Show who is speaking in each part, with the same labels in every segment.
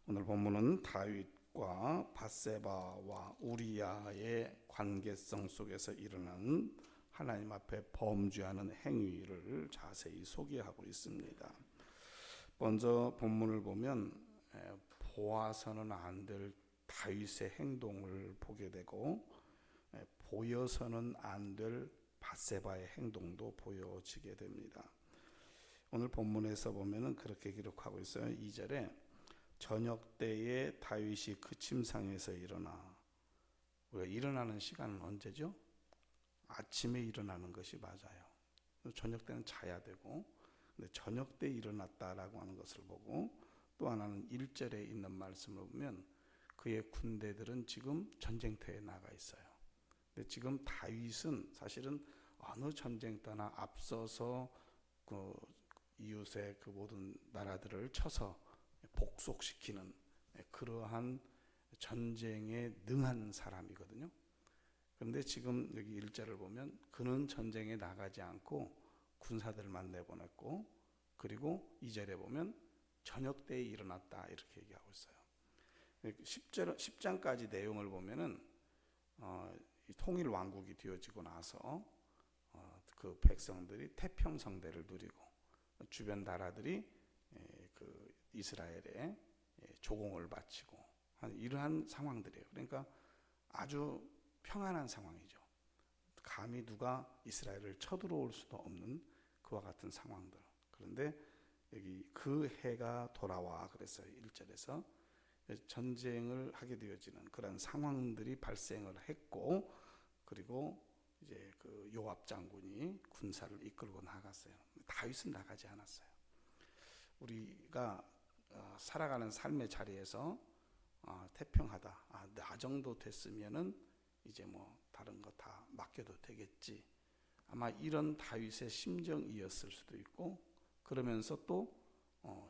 Speaker 1: 오늘 본문은 다윗과 밧세바와 우리야의 관계성 속에서 일어난 하나님 앞에 범죄하는 행위를 자세히 소개하고 있습니다. 먼저 본문을 보면 보아서는 안 될 다윗의 행동을 보게 되고 보여서는 안 될 밧세바의 행동도 보여지게 됩니다. 오늘 본문에서 보면은 그렇게 기록하고 있어요. 2절에 저녁 때에 다윗이 그 침상에서 일어나. 우리가 일어나는 시간은 언제죠? 아침에 일어나는 것이 맞아요. 저녁 때는 자야 되고, 근데 저녁 때 일어났다라고 하는 것을 보고, 또 하나는 1절에 있는 말씀을 보면 그의 군대들은 지금 전쟁터에 나가 있어요. 근데 지금 다윗은 사실은 어느 전쟁터나 앞서서 그 이웃의 그 모든 나라들을 쳐서 복속시키는 그러한 전쟁에 능한 사람이거든요. 그런데 지금 여기 1절을 보면 그는 전쟁에 나가지 않고 군사들만 내보냈고, 그리고 2절에 보면 저녁 때에 일어났다 이렇게 얘기하고 있어요. 10장까지 내용을 보면은 통일 왕국이 되어지고 나서 그 백성들이 태평성대를 누리고 주변 나라들이 그 이스라엘에 조공을 바치고 이러한 상황들이에요. 그러니까 아주 평안한 상황이죠. 감히 누가 이스라엘을 쳐들어올 수도 없는 그와 같은 상황들. 그런데 여기 그 해가 돌아와 그랬어요. 1절에서 전쟁을 하게 되어지는 그런 상황들이 발생을 했고, 그리고 이제 그 요압 장군이 군사를 이끌고 나갔어요. 다윗은 나가지 않았어요. 우리가 살아가는 삶의 자리에서 태평하다, 나 정도 됐으면은 이제 뭐 다른 거 다 맡겨도 되겠지, 아마 이런 다윗의 심정이었을 수도 있고, 그러면서 또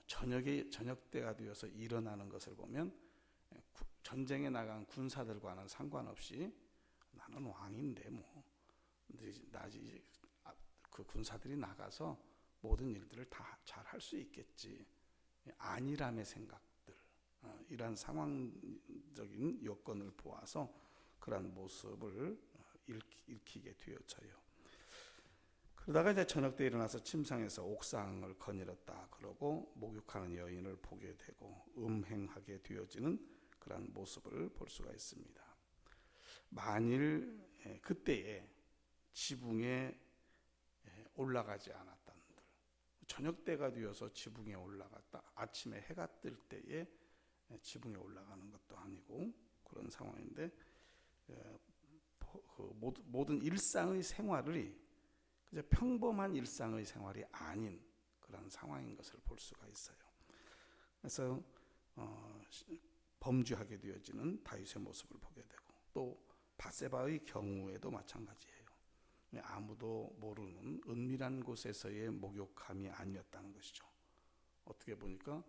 Speaker 1: 저녁 때가 되어서 일어나는 것을 보면 전쟁에 나간 군사들과는 상관없이 나는 왕인데 뭐 나지 그 군사들이 나가서 모든 일들을 다 잘 할 수 있겠지, 안일함의 생각들, 이러한 상황적인 여건을 보아서 그러한 모습을 읽히게 되어져요. 그러다가 이제 저녁 때 일어나서 침상에서 옥상을 거닐었다 그러고 목욕하는 여인을 보게 되고 음행하게 되어지는 그러한 모습을 볼 수가 있습니다. 만일 그때에 지붕에 올라가지 않았다는들, 저녁 때가 되어서 지붕에 올라갔다, 아침에 해가 뜰 때에 지붕에 올라가는 것도 아니고 그런 상황인데, 모든 일상의 생활이 그저 평범한 일상의 생활이 아닌 그런 상황인 것을 볼 수가 있어요. 그래서 범죄하게 되어지는 다윗의 모습을 보게 되고, 또 밧세바의 경우에도 마찬가지예요. 아무도 모르는 은밀한 곳에서의 목욕함이 아니었다는 것이죠. 어떻게 보니까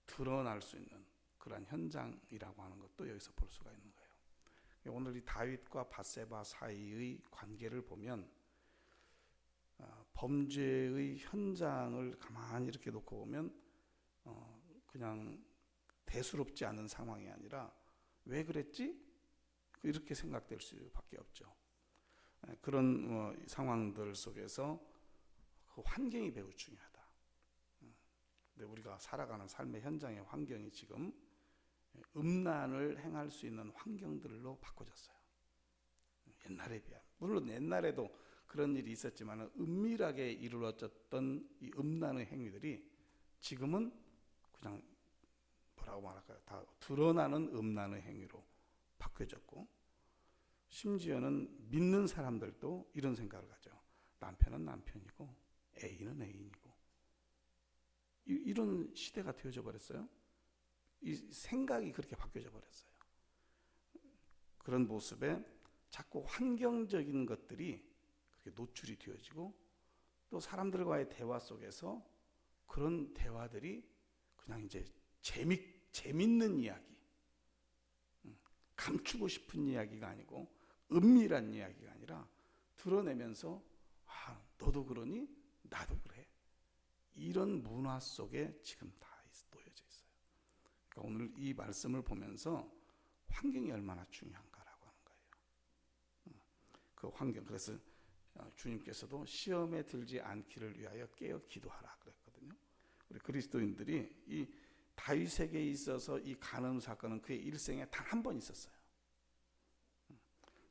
Speaker 1: 드러날 수 있는 그런 현장이라고 하는 것도 여기서 볼 수가 있는 거예요. 오늘 이 다윗과 밧세바 사이의 관계를 보면 범죄의 현장을 가만히 이렇게 놓고 보면 그냥 대수롭지 않은 상황이 아니라 왜 그랬지? 이렇게 생각될 수밖에 없죠. 그런 상황들 속에서 그 환경이 매우 중요하다. 근데 우리가 살아가는 삶의 현장의 환경이 지금 음란을 행할 수 있는 환경들로 바꿔졌어요. 옛날에 비하면. 물론 옛날에도 그런 일이 있었지만 은밀하게 이루어졌던 이 음란의 행위들이 지금은 그냥 뭐라고 말할까요? 다 드러나는 음란의 행위로 바뀌어졌고, 심지어는 믿는 사람들도 이런 생각을 가져. 남편은 남편이고 애인은 애인이고, 이런 시대가 되어져 버렸어요. 이 생각이 그렇게 바뀌어져 버렸어요. 그런 모습에 자꾸 환경적인 것들이 그렇게 노출이 되어지고, 또 사람들과의 대화 속에서 그런 대화들이 그냥 이제 재밌는 이야기, 감추고 싶은 이야기가 아니고 은밀한 이야기가 아니라 드러내면서 너도 그러니 나도 그래, 이런 문화 속에 지금 다 놓여져 있어요. 그러니까 오늘 이 말씀을 보면서 환경이 얼마나 중요한가라고 하는 거예요. 그 환경, 그래서 주님께서도 시험에 들지 않기를 위하여 깨어 기도하라 그랬거든요. 우리 그리스도인들이 이 다윗에게 있어서 이 간음 사건은 그의 일생에 단 한 번 있었어요.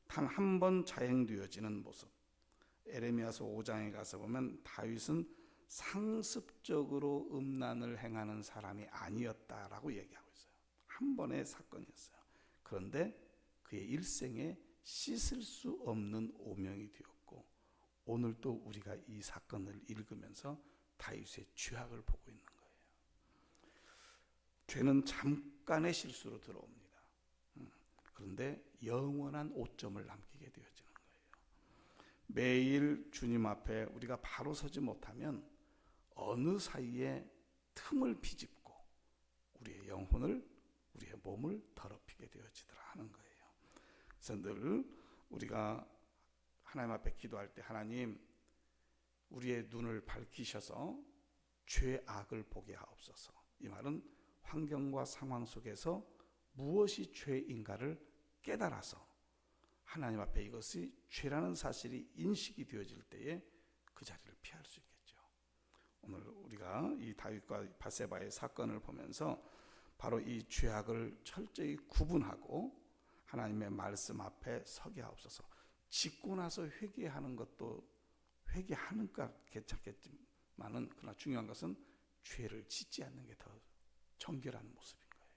Speaker 1: 단 한 번 자행되어지는 모습. 에레미야서 5장에 가서 보면 다윗은 상습적으로 음란을 행하는 사람이 아니었다라고 얘기하고 있어요. 한 번의 사건이었어요. 그런데 그의 일생에 씻을 수 없는 오명이 되었고, 오늘도 우리가 이 사건을 읽으면서 다윗의 죄악을 보고 있는 거예요. 죄는 잠깐의 실수로 들어옵니다. 그런데 영원한 오점을 남기게 되어지는 거예요. 매일 주님 앞에 우리가 바로 서지 못하면 어느 사이에 틈을 비집고 우리의 영혼을, 우리의 몸을 더럽히게 되어지더라 하는 거예요. 그래서 늘 우리가 하나님 앞에 기도할 때, 하나님 우리의 눈을 밝히셔서 죄악을 보게 하옵소서. 이 말은 환경과 상황 속에서 무엇이 죄인가를 깨달아서 하나님 앞에 이것이 죄라는 사실이 인식이 되어질 때에 그 자리를 피할 수 있겠죠. 오늘 우리가 이 다윗과 밧세바의 사건을 보면서 바로 이 죄악을 철저히 구분하고 하나님의 말씀 앞에 서게 하옵소서. 짓고 나서 회개하는 것도 회개하는가 괜찮겠지만은, 그러나 중요한 것은 죄를 짓지 않는 게 더 정결한 모습인 거예요.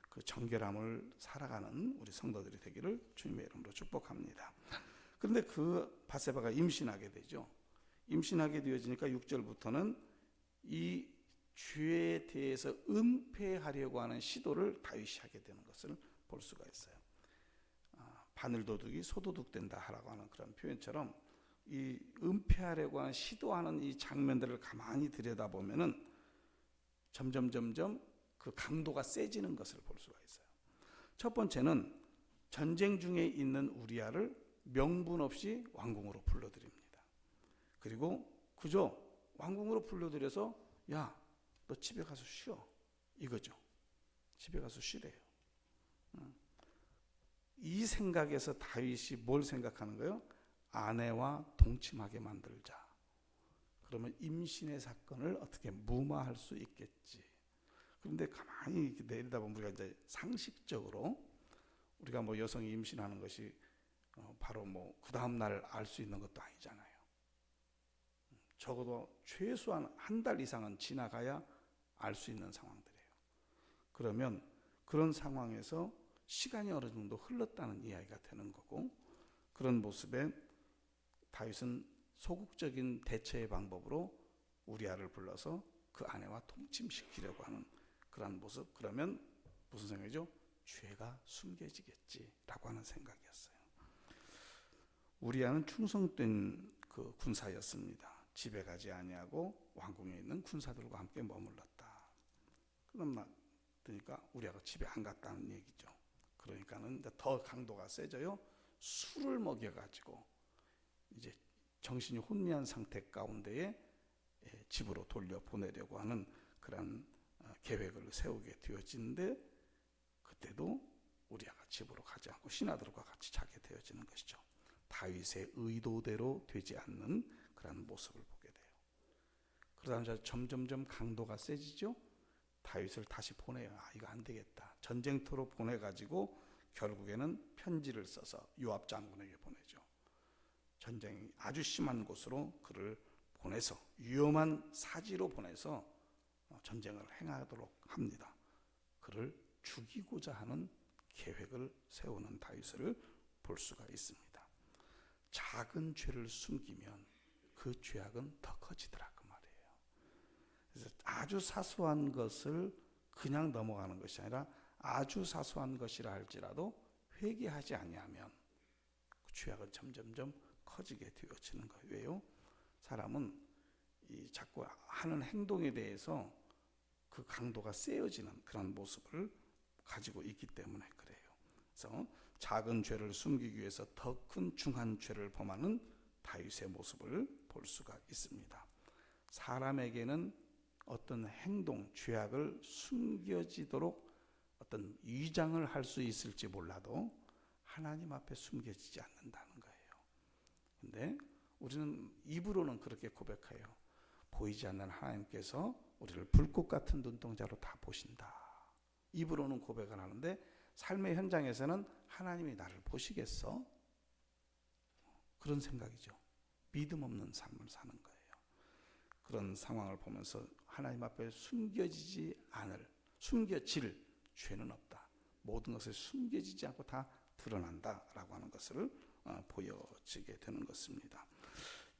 Speaker 1: 그 정결함을 살아가는 우리 성도들이 되기를 주님의 이름으로 축복합니다. 그런데 그 밧세바가 임신하게 되죠. 임신하게 되어지니까 6절부터는 이 죄에 대해서 은폐하려고 하는 시도를 다윗이 하게 되는 것을 볼 수가 있어요. 바늘도둑이 소도둑된다 하라고 하는 그런 표현처럼 이 은폐하려고 하는 시도하는 이 장면들을 가만히 들여다보면은 점점 그 강도가 세지는 것을 볼 수가 있어요. 첫 번째는 전쟁 중에 있는 우리아를 명분 없이 왕궁으로 불러들입니다. 그리고 그저 왕궁으로 불러들여서 야, 너 집에 가서 쉬어, 이거죠. 집에 가서 쉬래요. 이 생각에서 다윗이 뭘 생각하는 거예요? 아내와 동침하게 만들자. 그러면 임신의 사건을 어떻게 무마할 수 있겠지. 그런데 가만히 내리다 보면 우리가 이제 상식적으로 우리가 뭐 여성이 임신하는 것이 바로 뭐 그 다음 날 알 수 있는 것도 아니잖아요. 적어도 최소한 한 달 이상은 지나가야 알 수 있는 상황들이에요. 그러면 그런 상황에서 시간이 어느 정도 흘렀다는 이야기가 되는 거고, 그런 모습에 다윗은 소극적인 대처의 방법으로 우리아를 불러서 그 아내와 동침시키려고 하는 그런 모습. 그러면 무슨 생각이죠? 죄가 숨겨지겠지라고 하는 생각이었어요. 우리아는 충성된 그 군사였습니다. 집에 가지 아니하고 왕궁에 있는 군사들과 함께 머물렀다. 그러니까 우리아가 집에 안 갔다는 얘기죠. 그러니까는 더 강도가 세져요. 술을 먹여가지고 이제 정신이 혼미한 상태 가운데에 집으로 돌려보내려고 하는 그런 계획을 세우게 되어지는데, 그때도 우리아가 집으로 가지 않고 신하들과 같이 자게 되어지는 것이죠. 다윗의 의도대로 되지 않는 그런 모습을 보게 돼요. 그러다 점점점 강도가 세지죠. 다윗을 다시 보내요. 이거 안 되겠다. 전쟁터로 보내가지고 결국에는 편지를 써서 요압 장군에게 보내죠. 전쟁이 아주 심한 곳으로 그를 보내서 위험한 사지로 보내서 전쟁을 행하도록 합니다. 그를 죽이고자 하는 계획을 세우는 다윗을 볼 수가 있습니다. 작은 죄를 숨기면 그 죄악은 더 커지더라 그 말이에요. 그래서 아주 사소한 것을 그냥 넘어가는 것이 아니라 아주 사소한 것이라 할지라도 회개하지 아니하면 그 죄악은 점점점 커지게 되어지는 거예요. 왜요? 사람은 이 자꾸 하는 행동에 대해서 그 강도가 세어지는 그런 모습을 가지고 있기 때문에 그래요. 그래서 작은 죄를 숨기기 위해서 더 큰 중한 죄를 범하는 다윗의 모습을 볼 수가 있습니다. 사람에게는 어떤 행동, 죄악을 숨겨지도록 어떤 위장을 할 수 있을지 몰라도 하나님 앞에 숨겨지지 않는다는 거예요. 근데 우리는 입으로는 그렇게 고백해요. 보이지 않는 하나님께서 우리를 불꽃 같은 눈동자로 다 보신다. 입으로는 고백을 하는데 삶의 현장에서는 하나님이 나를 보시겠어? 그런 생각이죠. 믿음 없는 삶을 사는 거예요. 그런 상황을 보면서 하나님 앞에 숨겨질 죄는 없다. 모든 것을 숨겨지지 않고 다 드러난다라고 하는 것을 보여지게 되는 것입니다.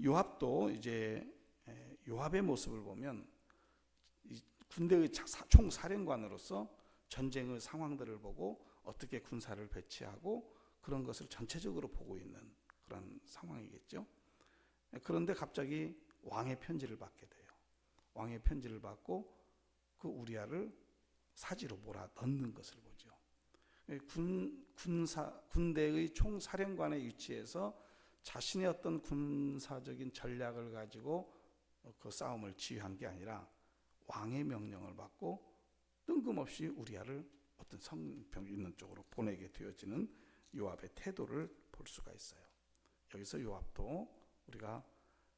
Speaker 1: 요압도 이제 요압의 모습을 보면 군대의 총사령관으로서 전쟁의 상황들을 보고 어떻게 군사를 배치하고 그런 것을 전체적으로 보고 있는 그런 상황이겠죠. 그런데 갑자기 왕의 편지를 받게 돼요. 왕의 편지를 받고 그 우리아를 사지로 몰아 넣는 것을 보죠. 군대의 총사령관의 위치에서 자신의 어떤 군사적인 전략을 가지고 그 싸움을 지휘한 게 아니라 왕의 명령을 받고 뜬금없이 우리아를 어떤 성병 있는 쪽으로 보내게 되어지는 요압의 태도를 볼 수가 있어요. 여기서 요압도 우리가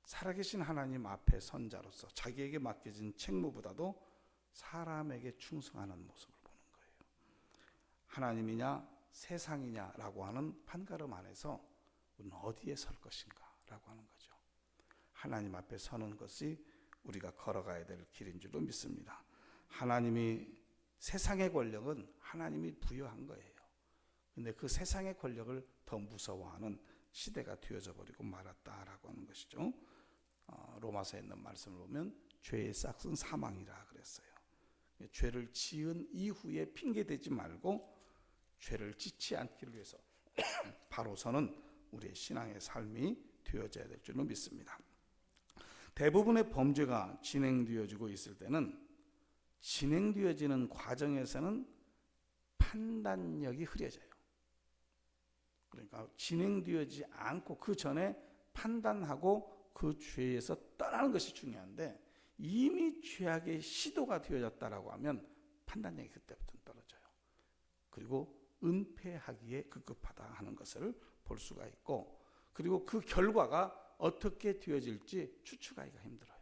Speaker 1: 살아계신 하나님 앞에 선 자로서 자기에게 맡겨진 책무보다도 사람에게 충성하는 모습을 보는 거예요. 하나님이냐 세상이냐라고 하는 판가름 안에서 우리는 어디에 설 것인가 라고 하는 거죠. 하나님 앞에 서는 것이 우리가 걸어가야 될 길인 줄로 믿습니다. 하나님이 세상의 권력은 하나님이 부여한 거예요. 근데 그 세상의 권력을 더 무서워하는 시대가 되어져 버리고 말았다라고 하는 것이죠. 로마서에 있는 말씀을 보면 죄의 싹은 사망이라 그랬어요. 죄를 지은 이후에 핑계대지 말고 죄를 짓지 않기를 위해서 바로 서는 우리의 신앙의 삶이 되어져야 될 줄로 믿습니다. 대부분의 범죄가 진행되어지고 있을 때는 진행되어지는 과정에서는 판단력이 흐려져요. 그러니까 진행되어지지 않고 그 전에 판단하고 그 죄에서 떠나는 것이 중요한데 이미 죄악의 시도가 되어졌다라고 하면 판단력이 그때부터 떨어져요. 그리고 은폐하기에 급급하다 하는 것을 볼 수가 있고 그리고 그 결과가 어떻게 되어질지 추측하기가 힘들어요.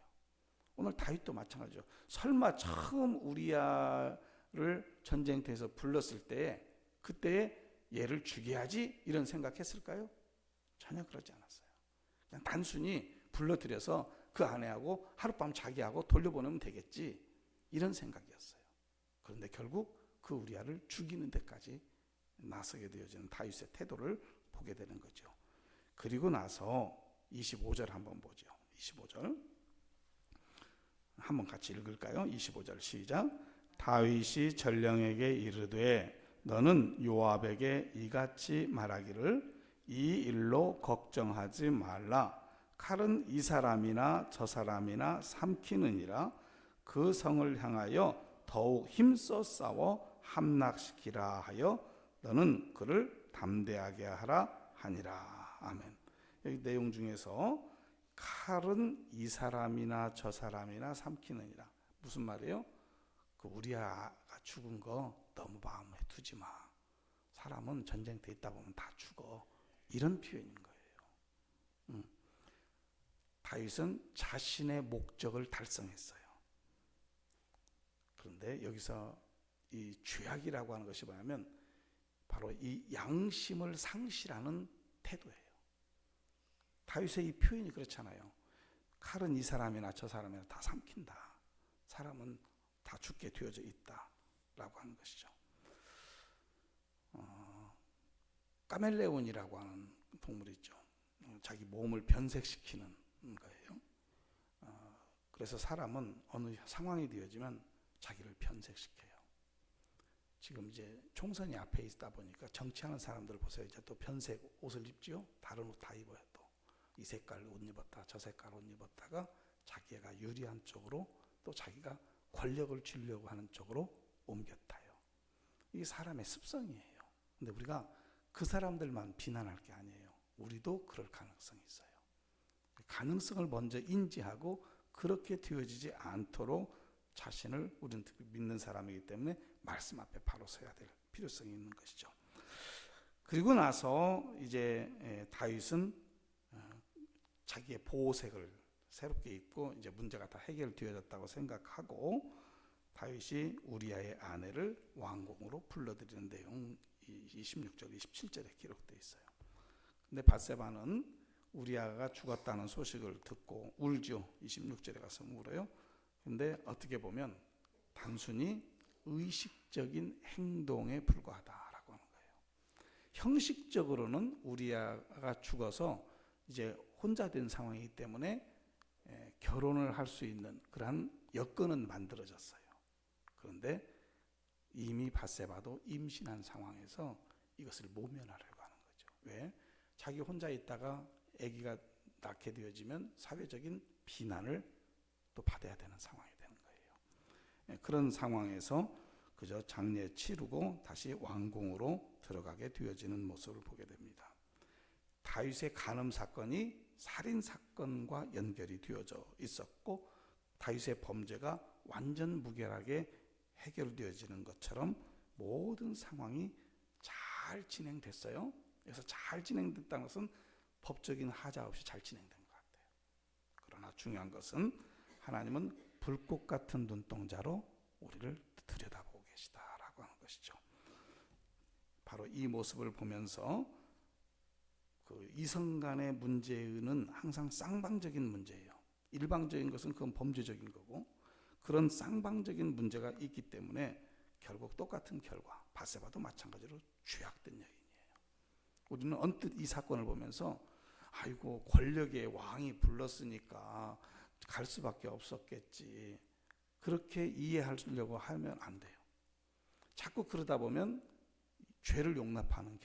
Speaker 1: 오늘 다윗도 마찬가지죠. 설마 처음 우리아를 전쟁터에서 불렀을 때 그때 얘를 죽여야지 이런 생각했을까요? 전혀 그러지 않았어요. 그냥 단순히 불러들여서 그 아내하고 하룻밤 자기하고 돌려보내면 되겠지 이런 생각이었어요. 그런데 결국 그 우리아를 죽이는 데까지 나서게 되어지는 다윗의 태도를 보게 되는 거죠. 그리고 나서 25절 한번 보죠. 25절 한번 같이 읽을까요? 25절 시작. 다윗이 전령에게 이르되 너는 요압에게 이같이 말하기를 이 일로 걱정하지 말라. 칼은 이 사람이나 저 사람이나 삼키느니라. 그 성을 향하여 더욱 힘써 싸워 함락시키라 하여 너는 그를 담대하게 하라 하니라. 아멘. 여기 내용 중에서 칼은 이 사람이나 저 사람이나 삼키느니라. 무슨 말이에요? 그 우리아가 죽은 거 너무 마음에 두지 마. 사람은 전쟁터에 있다 보면 다 죽어. 이런 표현인 거예요. 다윗은 자신의 목적을 달성했어요. 그런데 여기서 이 죄악이라고 하는 것이 뭐냐면 바로 이 양심을 상실하는 태도예요. 다윗의 이 표현이 그렇잖아요. 칼은 이 사람이나 저 사람이나 다 삼킨다. 사람은 다 죽게 되어져 있다라고 하는 것이죠. 카멜레온이라고 하는 동물이 있죠. 자기 몸을 변색시키는 거예요. 그래서 사람은 어느 상황이 되어지면 자기를 변색시켜요. 지금 이제 총선이 앞에 있다 보니까 정치하는 사람들 보세요. 이제 또 변색 옷을 입지요. 다른 옷 다 입어요. 또 이 색깔 옷 입었다, 저 색깔 옷 입었다가 자기가 유리한 쪽으로 또 자기가 권력을 쥐려고 하는 쪽으로 옮겨 타요. 이게 사람의 습성이에요. 근데 우리가 그 사람들만 비난할 게 아니에요. 우리도 그럴 가능성이 있어요. 가능성을 먼저 인지하고 그렇게 되어지지 않도록 자신을 우리는 믿는 사람이기 때문에 말씀 앞에 바로 서야 될 필요성이 있는 것이죠. 그리고 나서 이제 다윗은 자기의 보호색을 새롭게 입고 이제 문제가 다 해결되어졌다고 생각하고 다윗이 우리아의 아내를 왕궁으로 불러들이는 내용 26절, 27절에 기록되어 있어요. 근데 밧세바는 우리아가 죽었다는 소식을 듣고 울죠. 26절에 가서 울어요. 근데 어떻게 보면 단순히 의식적인 행동에 불과하다라고 하는 거예요. 형식적으로는 우리아가 죽어서 이제 혼자 된 상황이기 때문에 결혼을 할 수 있는 그러한 여건은 만들어졌어요. 그런데 이미 밧세바도 임신한 상황에서 이것을 모면하려고 하는 거죠. 왜? 자기 혼자 있다가 아기가 낳게 되어지면 사회적인 비난을 또 받아야 되는 상황이 되는 거예요. 그런 상황에서 그저 장례 치르고 다시 왕궁으로 들어가게 되어지는 모습을 보게 됩니다. 다윗의 간음 사건이 살인 사건과 연결이 되어져 있었고 다윗의 범죄가 완전 무결하게 해결되어지는 것처럼 모든 상황이 잘 진행됐어요. 그래서 잘 진행됐다는 것은 법적인 하자 없이 잘 진행된 것 같아요. 그러나 중요한 것은 하나님은 불꽃 같은 눈동자로 우리를 들여다보고 계시다라고 하는 것이죠. 바로 이 모습을 보면서 그 이성 간의 문제는 항상 쌍방적인 문제예요. 일방적인 것은 그건 범죄적인 거고 그런 쌍방적인 문제가 있기 때문에 결국 똑같은 결과, 밧세바도 마찬가지로 죄악된 여인이에요. 우리는 언뜻 이 사건을 보면서 아이고 권력의 왕이 불렀으니까 갈 수밖에 없었겠지, 그렇게 이해하려고 하면 안 돼요. 자꾸 그러다 보면 죄를 용납하는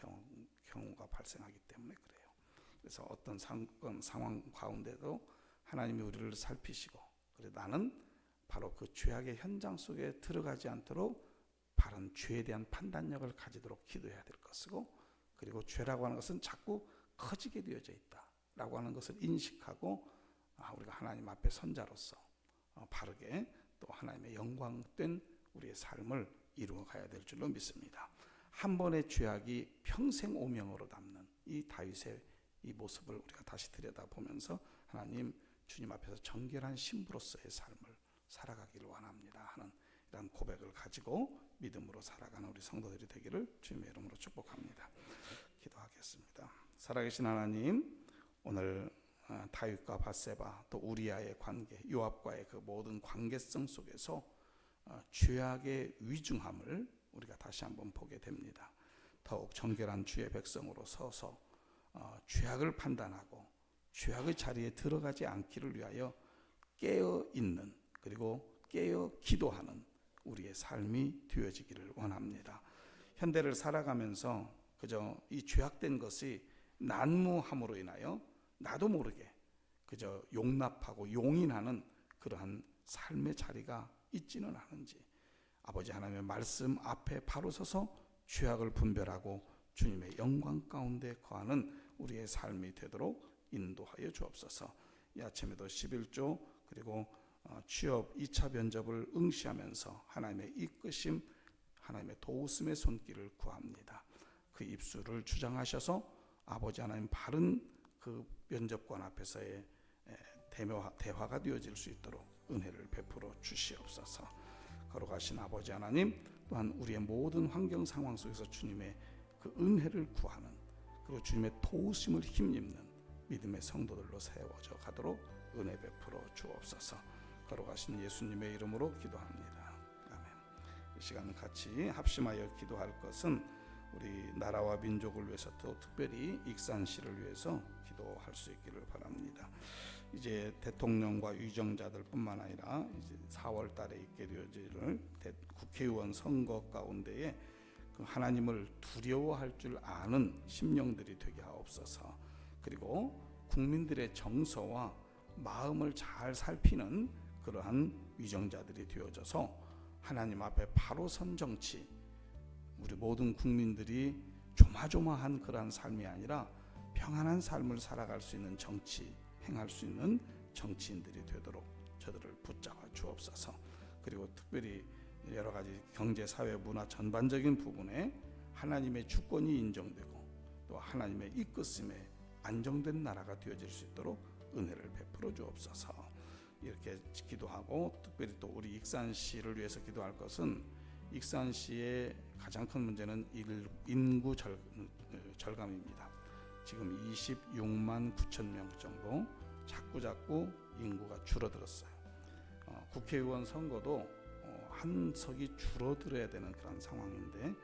Speaker 1: 경우가 발생하기 때문에 그래요. 그래서 어떤 상황 가운데도 하나님이 우리를 살피시고, 그래 나는 바로 그 죄악의 현장 속에 들어가지 않도록 바른 죄에 대한 판단력을 가지도록 기도해야 될 것이고, 그리고 죄라고 하는 것은 자꾸 커지게 되어져 있다라고 하는 것을 인식하고 우리가 하나님 앞에 선자로서 바르게 또 하나님의 영광된 우리의 삶을 이루어 가야 될 줄로 믿습니다. 한 번의 죄악이 평생 오명으로 남는 이 다윗의 이 모습을 우리가 다시 들여다보면서 하나님, 주님 앞에서 정결한 신부로서의 삶을 살아가기를 원합니다 하는 이런 고백을 가지고 믿음으로 살아가는 우리 성도들이 되기를 주님의 이름으로 축복합니다. 기도하겠습니다. 살아계신 하나님, 오늘 다윗과 밧세바 또 우리아의 관계, 요압과의 그 모든 관계성 속에서 죄악의 위중함을 우리가 다시 한번 보게 됩니다. 더욱 정결한 주의 백성으로 서서 죄악을 판단하고 죄악의 자리에 들어가지 않기를 위하여 깨어 있는, 그리고 깨어 기도하는 우리의 삶이 되어지기를 원합니다. 현대를 살아가면서 그저 이 죄악된 것이 난무함으로 인하여 나도 모르게 그저 용납하고 용인하는 그러한 삶의 자리가 있지는 않은지, 아버지 하나님의 말씀 앞에 바로 서서 죄악을 분별하고 주님의 영광 가운데 거하는 우리의 삶이 되도록 인도하여 주옵소서. 이 아침에도 11조 그리고 취업 2차 면접을 응시하면서 하나님의 이끄심, 하나님의 도우심의 손길을 구합니다. 그 입술을 주장하셔서 아버지 하나님 바른 그 면접관 앞에서의 대화가 되어질 수 있도록 은혜를 베풀어 주시옵소서. 거룩하신 아버지 하나님, 또한 우리의 모든 환경 상황 속에서 주님의 그 은혜를 구하는, 그리고 주님의 도우심을 힘입는 믿음의 성도들로 세워져 가도록 은혜 베풀어 주옵소서. 거룩하신 예수님의 이름으로 기도합니다. 아멘. 이 시간 같이 합심하여 기도할 것은 우리 나라와 민족을 위해서, 또 특별히 익산시를 위해서 기도할 수 있기를 바랍니다. 이제 대통령과 위정자들뿐만 아니라 이제 4월 달에 있게 되어질 국회의원 선거 가운데에 그 하나님을 두려워할 줄 아는 심령들이 되게 하옵소서. 그리고 국민들의 정서와 마음을 잘 살피는 그러한 위정자들이 되어져서 하나님 앞에 바로 선 정치, 우리 모든 국민들이 조마조마한 그러한 삶이 아니라 평안한 삶을 살아갈 수 있는 정치, 행할 수 있는 정치인들이 되도록 저들을 붙잡아 주옵소서. 그리고 특별히 여러 가지 경제, 사회, 문화 전반적인 부분에 하나님의 주권이 인정되고 또 하나님의 이끄심에 안정된 나라가 되어질 수 있도록 은혜를 베풀어 주옵소서. 이렇게 기도하고 특별히 또 우리 익산시를 위해서 기도할 것은 익산시의 가장 큰 문제는 인구 절감입니다. 지금 26만 9천 명 정도 자꾸 인구가 줄어들었어요. 국회의원 선거도 한 석이 줄어들어야 되는 그런 상황인데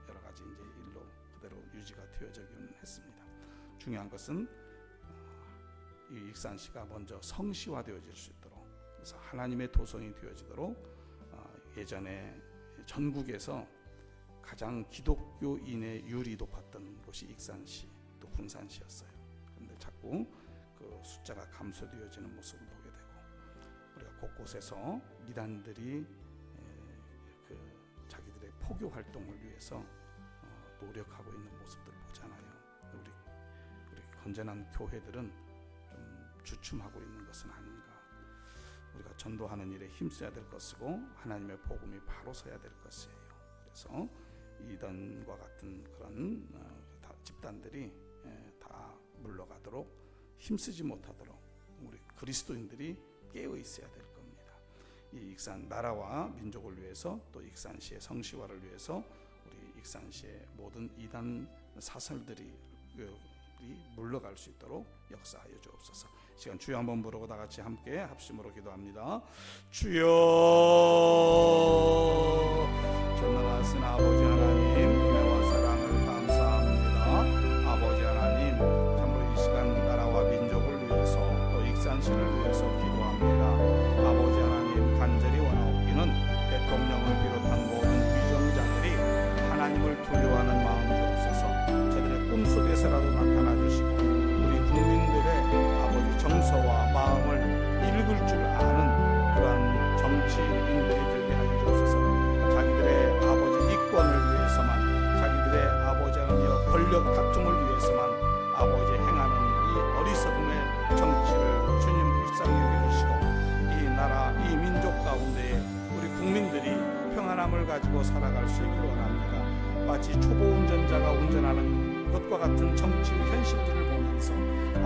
Speaker 1: 여러 가지 이제 일로 그대로 유지가 되어지기는 했습니다. 중요한 것은 이 익산시가 먼저 성시화되어질 수 있도록, 그래서 하나님의 도성이 되어지도록 예전에 전국에서 가장 기독교인의 율이 높았던 곳이 익산시 또 군산시였어요. 그런데 자꾸 그 숫자가 감소되어지는 모습을 보게 되고 우리가 곳곳에서 이단들이 그 자기들의 포교 활동을 위해서 노력하고 있는 모습들을 보잖아요. 우리 건전한 교회들은 좀 주춤하고 있는 것은 아닌가. 우리가 전도하는 일에 힘써야 될 것이고 하나님의 복음이 바로 서야 될 것이에요. 그래서 이단과 같은 그런 집단들이 다 물러가도록 힘쓰지 못하도록 우리 그리스도인들이 깨어 있어야 될 겁니다. 이 익산 나라와 민족을 위해서 또 익산시의 성시화를 위해서 우리 익산시의 모든 이단 사설들이 물러갈 수 있도록 역사하여 주옵소서. 시간 주여 한번 부르고 다 같이 함께 합심으로 기도합니다. 주여, 전능하신 아버지 하나님, 은혜와 사랑을 감사합니다. 아버지 하나님, 참으로 이 시간 나라와 민족을 위해서 또 익산시를 위해서 기도합니다. 아버지 하나님, 간절히 원하옵기는 대통령을 비롯한 모든 위정자들이 하나님을 두려워하는 마음 주옵소서. 저들의 꿈속에서라도 나타나 주시고 우리 국민들의 아버지 정서와 마음을 읽을 줄 아는 그러한 정치인들이 되게 하여 주옵소서. 자기들의 아버지 이권을 위해서만, 자기들의 아버지 하나님의 권력 다툼을 위해서만 아버지 행하는 이 어리석음의 정치를 주님 불쌍히 여겨주시고 이 나라, 이 민족 가운데 우리 국민들이 평안함을 가지고 살아갈 수 있기를 원합니다. 마치 초보 운전자가 운전하는 것과 같은 정치 현실들을 보면서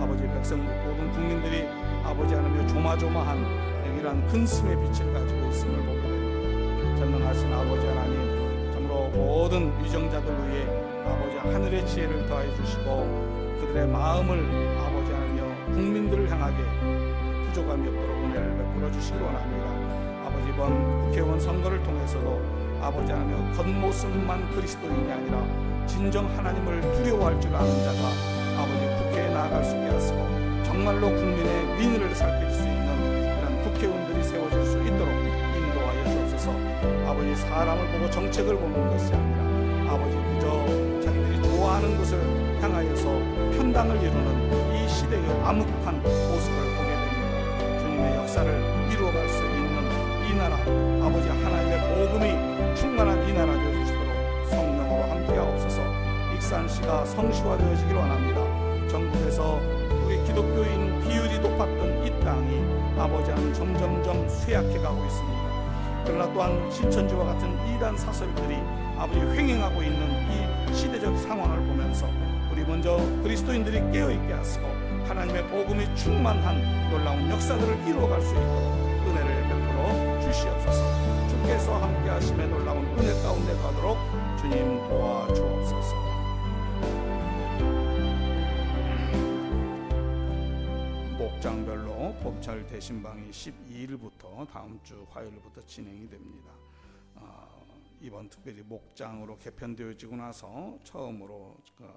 Speaker 1: 아버지 백성 모든 국민들이 아버지 하나님의 조마조마한 이러한 근심의 빛을 가지고 있음을 보게 됩니다. 전능하신 아버지 하나님, 참으로 모든 위정자들 위해 아버지 하늘의 지혜를 더해 주시고 그들의 마음을 아버지 하나며 국민들을 향하게 부족함이 없도록 은혜를 베풀어 주시기 원합니다. 아버지 이번 국회의원 선거를 통해서도 아버지 하나며 겉모습만 그리스도인이 아니라 진정 하나님을 두려워할 줄 아는 자가 아버지 국회에 나아갈 수 있게 하시고 정말로 국민의 민의를 살필 수 있는 그런 국회의원들이 세워질 수 있도록 인도하여 주옵소서. 아버지 사람을 보고 정책을 보는 것이 아니라 아버지 그저 자기들이 좋아하는 것을 향하여서 편당을 이루는 이 시대의 암흑한 모습을 보게 됩니다. 주님의 역사를 이루어갈 수 있는 이 나라, 아버지 하나님의 복음이 충만한 이 나라 되어주시도록 성령으로 함께하옵소서. 익산시가 성시화되어지기를 원합니다. 전국에서 우리 기독교인 비율이 높았던 이 땅이 아버지 하나님 점점점 쇠약해가고 있습니다. 그러나 또한 신천지와 같은 이단 사설들이 아버지 횡행하고 있는 이 시대적 상황을 보면서 우리 먼저 그리스도인들이 깨어있게 하시고 하나님의 복음이 충만한 놀라운 역사들을 이루어갈 수 있도록 은혜를 베풀어 주시옵소서. 주께서 함께 하심에 놀라운 은혜 가운데 가도록 주님 도와주옵소서. 목장별로 봄철 대신방이 12일부터 다음 주 화요일부터 진행이 됩니다. 이번 특별히 목장으로 개편되어지고 나서 처음으로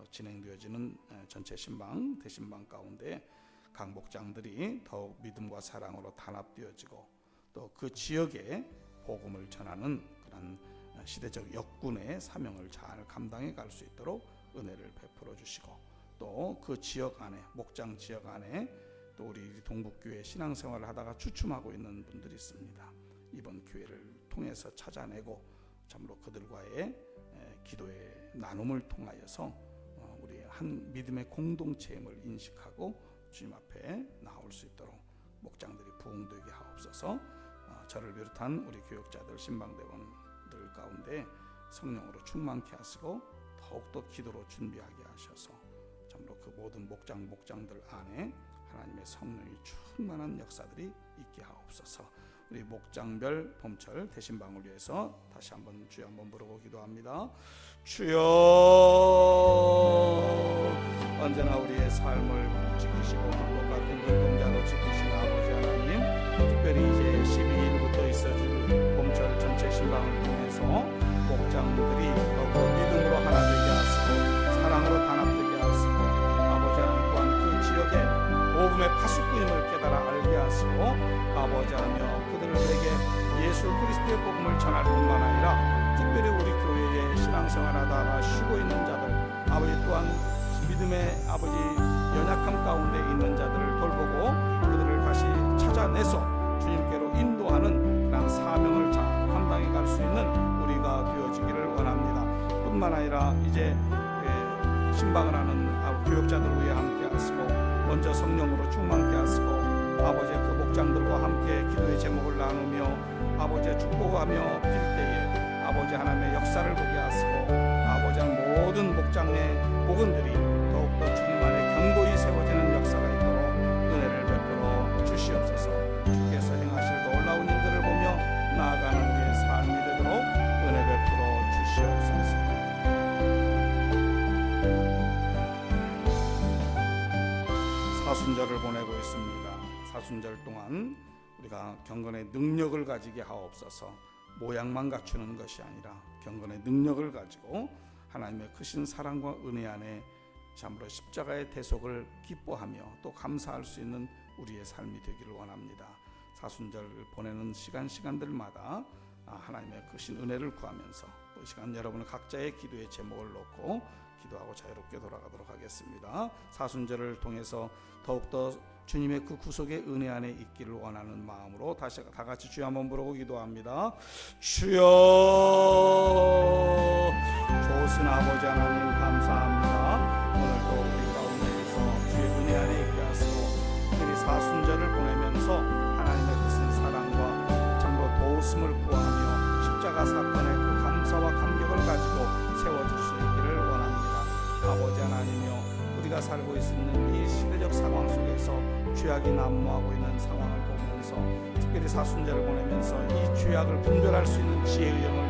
Speaker 1: 진행되어지는 전체 신방, 대신방 가운데 각 목장들이 더욱 믿음과 사랑으로 단합되어지고 또 그 지역에 복음을 전하는 그런 시대적 역군의 사명을 잘 감당해 갈 수 있도록 은혜를 베풀어 주시고 또 그 지역 안에, 목장 지역 안에 또 우리 동북교회 신앙생활을 하다가 주춤하고 있는 분들이 있습니다. 이번 기회를 통해서 찾아내고 참으로 그들과의 기도의 나눔을 통하여서 우리 한 믿음의 공동체임을 인식하고 주님 앞에 나올 수 있도록 목장들이 부흥되게 하옵소서. 저를 비롯한 우리 교육자들, 신방대원들 가운데 성령으로 충만케 하시고 더욱더 기도로 준비하게 하셔서 참으로 그 모든 목장들 안에 하나님의 성령이 충만한 역사들이 있게 하옵소서. 우리 목장별 봄철 대신방을 위해서 다시 한번 주여 한번 부르고 기도합니다. 주여, 언제나 우리의 삶을 지키시고 불꽃 같은 눈동자로 지키시는 아버지 하나님, 특별히 이제 12일부터 있어질 봄철 전체 신방을 통해서 목장들이 더욱 믿음으로 하나 되게 하시고 사랑으로 단합되게 하시고 아버지 하나님 또한 그 지역에 복음의 파수꾼임을 깨달아 알게 하시고 아버지 하나며 그들에게 예수 그리스도의 복음을 전할 뿐만 아니라 특별히 우리 교회에 신앙생활하다가 쉬고 있는 자들, 아버지 또한 믿음의 아버지 연약함 가운데 있는 자들을 돌보고 그들을 다시 찾아내서 주님께로 인도하는 그런 사명을 잘 감당해 갈 수 있는 우리가 되어지기를 원합니다. 뿐만 아니라 이제 신방을 하는 교육자들 위해 함께 하시고 먼저 성령으로 충만케 하시고 아버지의 그 목장들과 함께 기도의 제목을 나누며 아버지의 축복하며 빌 때에 아버지 하나님의 역사를 보게 하시고 아버지 하나님 모든 목장의 목원들이 더욱더 주님 안에 견고히 세워지는 역사가 있도록 은혜를 베풀어 주시옵소서. 주께서 행하실 놀라운 일들을 보며 나아가는 우리의 삶이 되도록 은혜 베풀어 주시옵소서. 사순절을 보내고 있습니다. 사순절 동안 우리가 경건의 능력을 가지게 하옵소서. 모양만 갖추는 것이 아니라 경건의 능력을 가지고 하나님의 크신 사랑과 은혜 안에 참으로 십자가의 대속을 기뻐하며 또 감사할 수 있는 우리의 삶이 되기를 원합니다. 사순절을 보내는 시간들마다 하나님의 크신 은혜를 구하면서 또 이 시간 여러분 각자의 기도의 제목을 놓고 기도하고 자유롭게 돌아가도록 하겠습니다. 사순절을 통해서 더욱더 주님의 그 구속의 은혜 안에 있기를 원하는 마음으로 다시 다 같이 주여 한번 부르고 기도합니다. 주여, 좋으신 아버지 하나님 감사합니다. 오늘도 우리 가운데에서 주의 은혜 안에 있게 하시고 특별히 사순절을 보내면서 하나님의 크신 사랑과 참으로 도우심을 구하며 십자가 사건의 그 감사와 감격을 가지고 세워질 수 있기를 원합니다. 아버지 하나님이여, 우리가 살고 있는 이 시대적 상황 속에서 죄악이 난무하고 있는 상황을 보면서 특별히 사순절을 보내면서 이 죄악을 분별할 수 있는 지혜의 영을